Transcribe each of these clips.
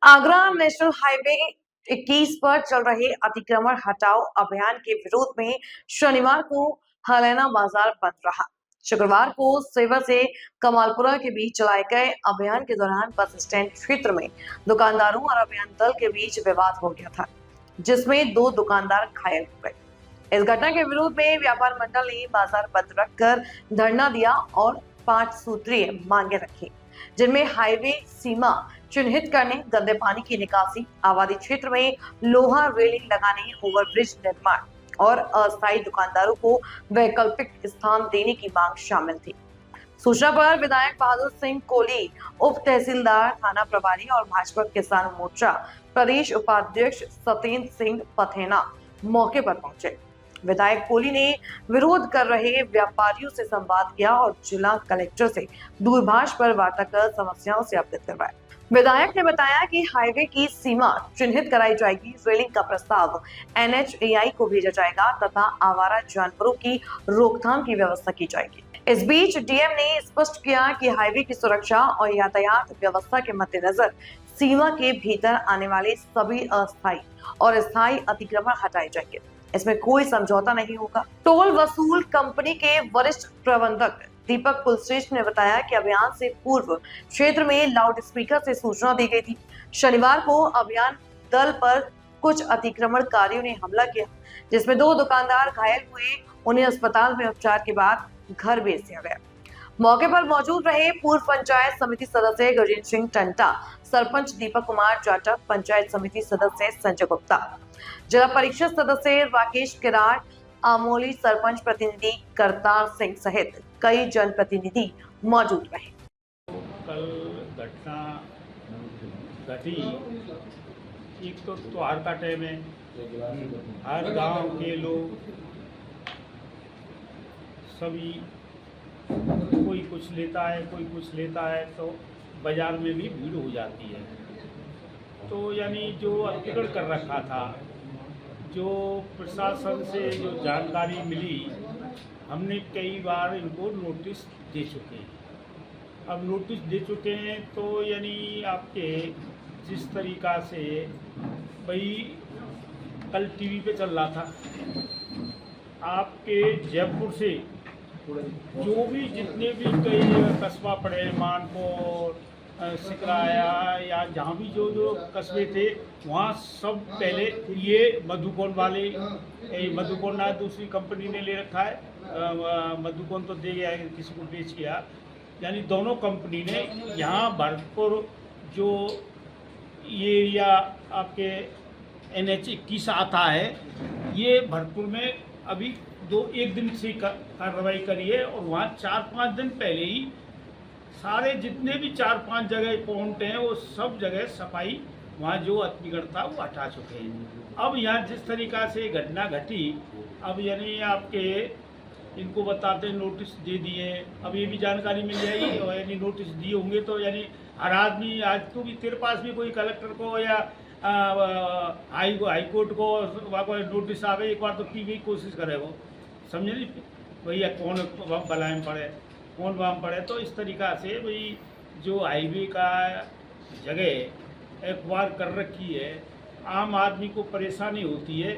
Agra national highway 21 पर चल रहे अतिक्रमण हटाओ अभियान के विरोध में शनिवार को हलैना बाजार बंद रहा। शुक्रवार को सेवा से कमालपुरा के बीच चलाए गए अभियान के दौरान बस स्टैंड क्षेत्र में दुकानदारों और अभियान दल के बीच विवाद हो गया था, जिसमें 2 दुकानदार घायल हो गए। इस घटना के विरोध में व्यापार मंडल ने बाजार बंद रखकर धरना दिया और 5 सूत्रीय मांगे रखी, जिनमें हाईवे सीमा चिन्हित करने, गंदे पानी की निकासी, आबादी क्षेत्र में लोहा रेलिंग लगाने, ओवरब्रिज निर्माण और अस्थायी दुकानदारों को वैकल्पिक स्थान देने की मांग शामिल थी। सूचना पर विधायक बहादुर सिंह कोली, उप तहसीलदार, थाना प्रभारी और भाजपा किसान मोर्चा प्रदेश उपाध्यक्ष सत्येंद्र सिंह पथेना मौके पर पहुंचे। विधायक कोली ने विरोध कर रहे व्यापारियों से संवाद किया और जिला कलेक्टर से दूरभाष पर वार्ता कर समस्याओं से अवगत करवाया। विधायक ने बताया कि हाईवे की सीमा चिन्हित कराई जाएगी, रेलिंग का प्रस्ताव NHAI को भेजा जाएगा तथा आवारा जानवरों की रोकथाम की व्यवस्था की जाएगी। इस बीच डीएम ने स्पष्ट किया कि हाईवे की सुरक्षा और यातायात व्यवस्था के मद्देनजर सीमा के भीतर आने वाले सभी अस्थायी और स्थायी अतिक्रमण हटाए जाएंगे। इसमें कोई समझौता नहीं होगा। टोल वसूल कंपनी के वरिष्ठ प्रबंधक दीपक कुलश्रेष्ठ ने बताया कि अभियान से पूर्व क्षेत्र में लाउड स्पीकर से सूचना दी गई थी। शनिवार को अभियान दल पर कुछ अतिक्रमणकारियों ने हमला किया, जिसमें 2 दुकानदार घायल हुए। उन्हें अस्पताल में उपचार के बाद घर भेज दिया गया। मौके पर मौजूद रहे पूर्व पंचायत समिति सदस्य गजेंद्र सिंह टंटा, सरपंच दीपक कुमार जाटव, पंचायत समिति सदस्य संजय गुप्ता, जिला परिषद सदस्य राकेश किराड़, आमोली सरपंच प्रतिनिधि करतार सिंह सहित कई जनप्रतिनिधि मौजूद रहे। कल घटना घटी, एक तो त्योहार का टाइम है, हर गांव के लोग सभी कोई कुछ लेता है, कोई कुछ लेता है, तो बाजार में भी भीड़ हो जाती है। तो यानी जो अतिक्रमण कर रखा था, जो प्रशासन से जो जानकारी मिली, हमने कई बार इनको नोटिस दे चुके हैं। अब नोटिस दे चुके हैं तो यानी आपके जिस तरीक़ा से भाई कल टीवी पे चल रहा था, आपके जयपुर से जो भी जितने भी कई कस्बा पड़े, मानपुर, सिकराया या जहाँ भी जो जो कस्बे थे, वहाँ सब पहले ये मधुकोन वाले, मधुकोन ना दूसरी कंपनी ने ले रखा है, मधुकोन तो दे गया है, किसी को बेच गया, यानी दोनों कंपनी ने यहाँ भरतपुर जो ये एरिया आपके NH-21 आता है, ये भरतपुर में अभी 1 दिन से कार्रवाई करी है और वहाँ 4-5 दिन पहले ही सारे जितने भी 4-5 जगह पॉइंट हैं वो सब जगह सफाई, वहाँ जो अतिक्रमण था वो हटा चुके हैं। अब यहाँ जिस तरीक़ा से घटना घटी, अब यानी आपके इनको बताते नोटिस दे दिए, अब ये भी जानकारी मिल जाएगी और यानी नोटिस दिए होंगे तो यानी हर आदमी, आज तो भी तेरे पास भी कोई कलेक्टर को या हाई कोर्ट को वहाँ कोई नोटिस आवे, एक बार तो की भी कोशिश करे वो, समझे नहीं भैया कौन बलाएँ पड़े, कौन वाम पड़े। तो इस तरीक़ा से भाई जो हाईवे का जगह एक्वायर कर रखी है, आम आदमी को परेशानी होती है,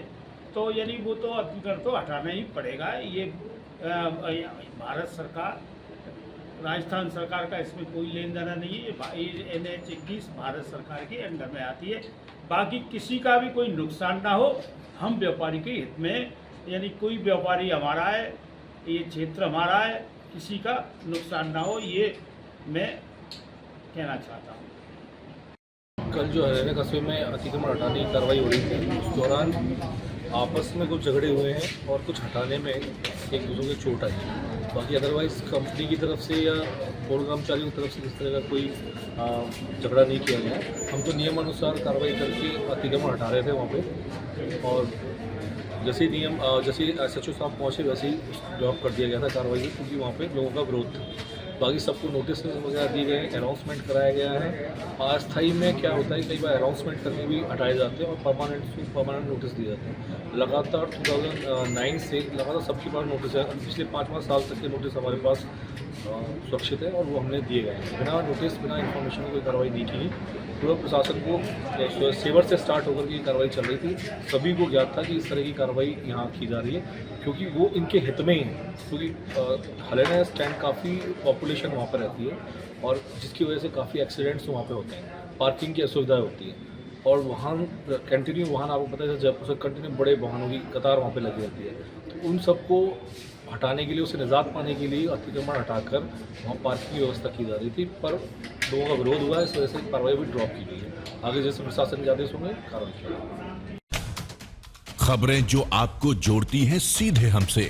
तो यानी वो तो अतिक्रमण तो हटाना ही पड़ेगा। ये भारत सरकार, राजस्थान सरकार का इसमें कोई लेन देना नहीं है। ये NH-21 भारत सरकार के अंडर में आती है। बाकी किसी का भी कोई नुकसान ना हो, हम व्यापारी के हित में, यानी कोई व्यापारी हमारा है, ये क्षेत्र हमारा है, किसी का नुकसान ना हो, ये मैं कहना चाहता हूँ। कल जो हरियाणा कस्बे में अतिक्रमण हटाने की कार्रवाई हो रही थी, उस दौरान आपस में कुछ झगड़े हुए हैं और कुछ हटाने में एक दूसरे को चोट आई। बाकी अदरवाइज़ कंपनी की तरफ से या टोल कर्मचारियों की तरफ से इस तरह का कोई झगड़ा नहीं किया गया। हम तो नियमानुसार कार्रवाई करके अतिक्रमण हटा रहे थे वहाँ पे, और जैसे नियम जैसे SHO साहब पहुँचे वैसे ही जॉब कर दिया गया था कार्रवाई, क्योंकि वहाँ पे लोगों का विरोध था। बाकी सबको नोटिस वगैरह दिए गए, अनाउंसमेंट कराया गया है। अस्थायी में क्या होता है, कई बार अनाउंसमेंट करके भी हटाए जाते हैं और परमानेंट नोटिस दिए जाते हैं। लगातार 2009 से लगातार सबके पास नोटिस है, पिछले 5-5 साल तक के नोटिस हमारे पास सुरक्षित है और वो हमने दिए गए हैं। बिना नोटिस, बिना इन्फॉर्मेशन की कोई कार्रवाई नहीं की। पूरा प्रशासन को सेवर से स्टार्ट होकर की कार्रवाई चल रही थी। सभी को ज्ञात था कि इस तरह की कार्रवाई यहाँ की जा रही है, क्योंकि वो इनके हित में ही है। क्योंकि हलेना स्टैंड काफ़ी पॉपुलेशन वहाँ पर रहती है और जिसकी वजह से काफ़ी एक्सीडेंट्स वहाँ पे होते हैं, पार्किंग की असुविधा होती है और वाहन कंटिन्यू वाहन, आपको पता है जयपुर से कंटिन्यू बड़े वाहनों की कतार वहाँ पे लगी रहती है। तो उन सबको हटाने के लिए, उससे निजात पाने के लिए अतिक्रमण हटाकर वहाँ पार्किंग की व्यवस्था की जा रही थी, पर लोगों का विरोध हुआ, इस वजह से कार्रवाई भी ड्रॉप की गई है। आगे जैसे प्रशासन के आदेश होंगे कार्रवाई की जाएगी। खबरें जो आपको जोड़ती हैं सीधे हमसे,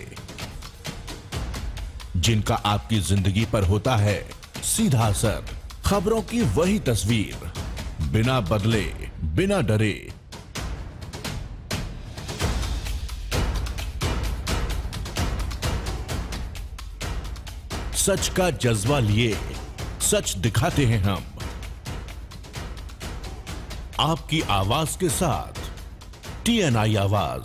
जिनका आपकी जिंदगी पर होता है सीधा असर, खबरों की वही तस्वीर, बिना बदले, बिना डरे। सच का जज्बा लिए सच दिखाते हैं हम, आपकी आवाज के साथ TNI आवाज।